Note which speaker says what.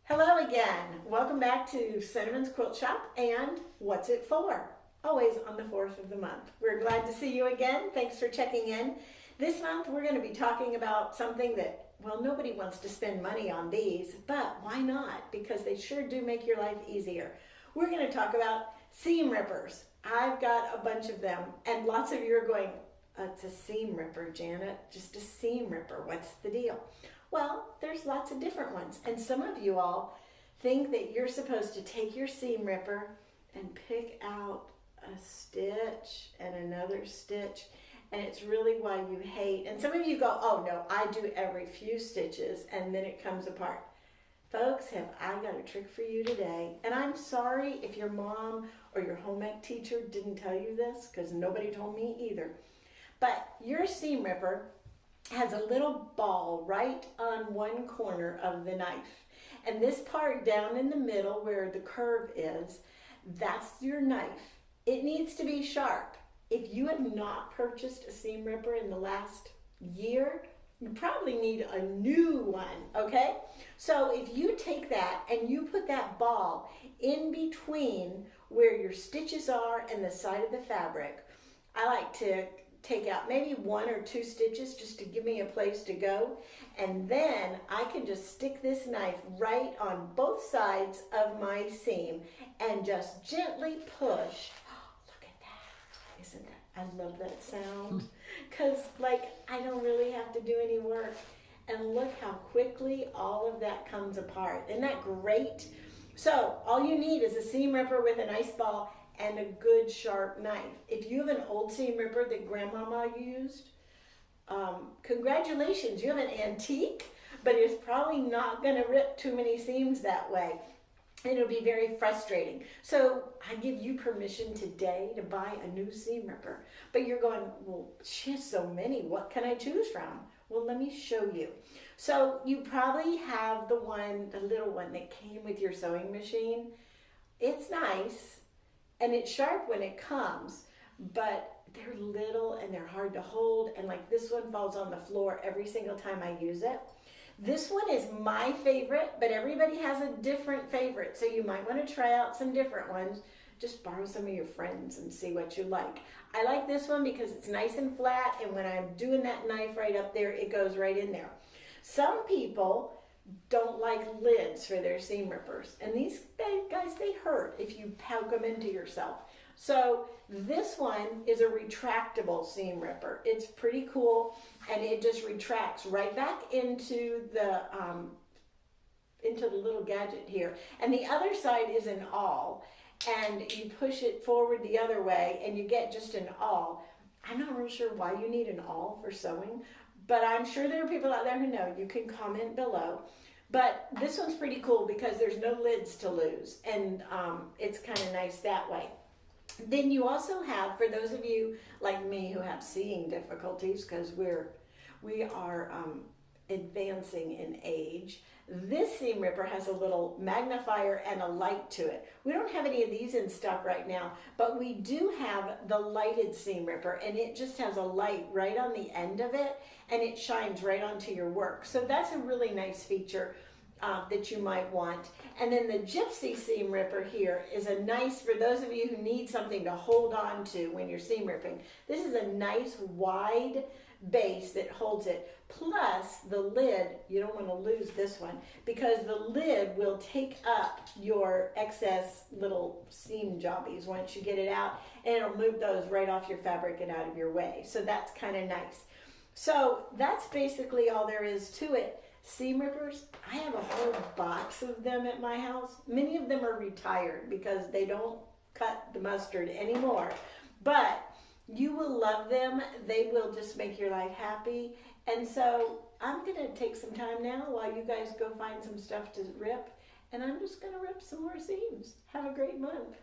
Speaker 1: Hello again. Welcome back to Cinnamon's Quilt Shop and What's It For? Always on the 4th of the month. We're glad to see you again. Thanks for checking in. This month we're going to be talking about something that, well, nobody wants to spend money on these, but why not? Because they sure do make your life easier. We're going to talk about seam rippers. I've got a bunch of them, and lots of you are going, it's a seam ripper, Janet. Just a seam ripper. What's the deal? Well, there's lots of different ones, and some of you all think that you're supposed to take your seam ripper and pick out a stitch and another stitch, and it's really why you hate. And some of you go, oh no, I do every few stitches and then it comes apart. Folks, have I got a trick for you today? And I'm sorry if your mom or your home ec teacher didn't tell you this, because nobody told me either. But your seam ripper has a little ball right on one corner of the knife. And this part down in the middle where the curve is, that's your knife. It needs to be sharp. If you have not purchased a seam ripper in the last year, you probably need a new one, okay? So if you take that and you put that ball in between where your stitches are and the side of the fabric, I like to take out maybe 1 or 2 stitches just to give me a place to go, and then I can just stick this knife right on both sides of my seam and just gently push. Look at that. Isn't that, I love that sound, because like I don't really have to do any work, and look how quickly all of that comes apart. Isn't that great? So all you need is a seam ripper with a nice ball and a good sharp knife. If you have an old seam ripper that grandmama used, congratulations, you have an antique, but it's probably not gonna rip too many seams that way. And it'll be very frustrating. So I give you permission today to buy a new seam ripper. But you're going, well, she has so many, what can I choose from? Well, let me show you. So you probably have the little one that came with your sewing machine. It's nice. And it's sharp when it comes, but they're little and they're hard to hold. And like this one falls on the floor every single time I use it. This one is my favorite, but everybody has a different favorite. So you might want to try out some different ones. Just borrow some of your friends and see what you like. I like this one because it's nice and flat. And when I'm doing that knife right up there, it goes right in there. Some people don't like lids for their seam rippers, and these guys, they hurt if you poke them into yourself. So this one is a retractable seam ripper. It's pretty cool, and it just retracts right back into the little gadget here. And the other side is an awl, and you push it forward the other way and you get just an awl. I'm not real sure why you need an awl for sewing, but I'm sure there are people out there who know. You can comment below. But this one's pretty cool because there's no lids to lose, and it's kind of nice that way. Then you also have, for those of you like me who have seeing difficulties because we are advancing in age, this seam ripper has a little magnifier and a light to it. We don't have any of these in stock right now, but we do have the lighted seam ripper, and it just has a light right on the end of it, and it shines right onto your work. So that's a really nice feature that you might want. And then the Gypsy seam ripper here is a nice, for those of you who need something to hold on to when you're seam ripping, this is a nice wide base that holds it. Plus the lid, you don't want to lose this one, because the lid will take up your excess little seam jobbies once you get it out, and it'll move those right off your fabric and out of your way. So that's kind of nice. So that's basically all there is to it. Seam rippers, I have a whole box of them at my house. Many of them are retired because they don't cut the mustard anymore, but you will love them. They will just make your life happy. And so I'm going to take some time now while you guys go find some stuff to rip, and I'm just going to rip some more seams. Have a great month.